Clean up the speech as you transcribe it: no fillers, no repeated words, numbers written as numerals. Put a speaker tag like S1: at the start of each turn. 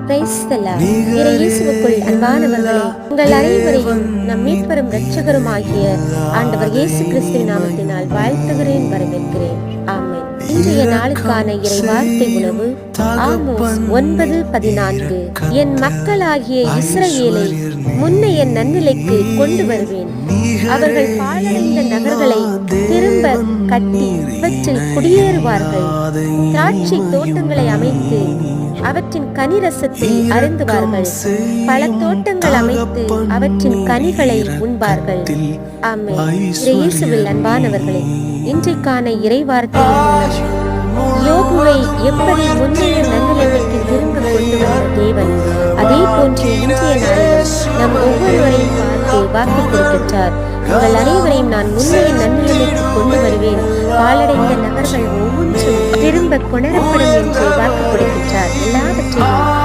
S1: Praise the Lord. இயேசுவுக்குள் அன்பானவர்களே, உங்கள் அனைவரையும் நம் மீட்பரும் இரட்சகருமாகிய ஆண்டவர் இயேசு கிறிஸ்துவின் நாமத்தினால் வாழ்த்துகிறேன், வரவேற்கிறேன். ஆமென். இன்றைய நாளுக்கான இறை வார்த்தை உணவு ஆமோஸ் 9:14. என் மக்களாகிய இஸ்ரவேலை முன்னைய நன்னிலைக்கு கொண்டு வருவேன். அவர்கள் பாழடைந்த நகர்களை திரும்ப கட்டி இவற்றில் குடியேறுவார்கள். திராட்சை தோட்டங்களை அமைத்து அவற்றின் கனிரசத்தை அருந்துவார்கள். பல தோட்டங்கள் அமைத்து அவற்றின் கனிகளை உண்பார்கள். ஆமென். இயேசுவில் அன்பானவர்களே, இன்றைக்கான இறைவார்த்தை யோபுவை எப்படி முன்னைய நன்னிலைமைக்கு திரும்ப கொண்டு வந்த தேவன், அதே போன்று இன்றைய நாளில் நம் ஒவ்வொருவரையும் பார்த்து வாக்கு கொடுக்கின்றார். உங்கள் அனைவரையும் நான் முன்னைய நன்னிலைமைக்கு கொண்டு வருவேன். பாழடைந்த நகர்கள் ஒவ்வொன்றும் திரும்ப கொணரப்படும் என்று வாக்கு கொடுக்கின்றார். எல்லாவற்றையும்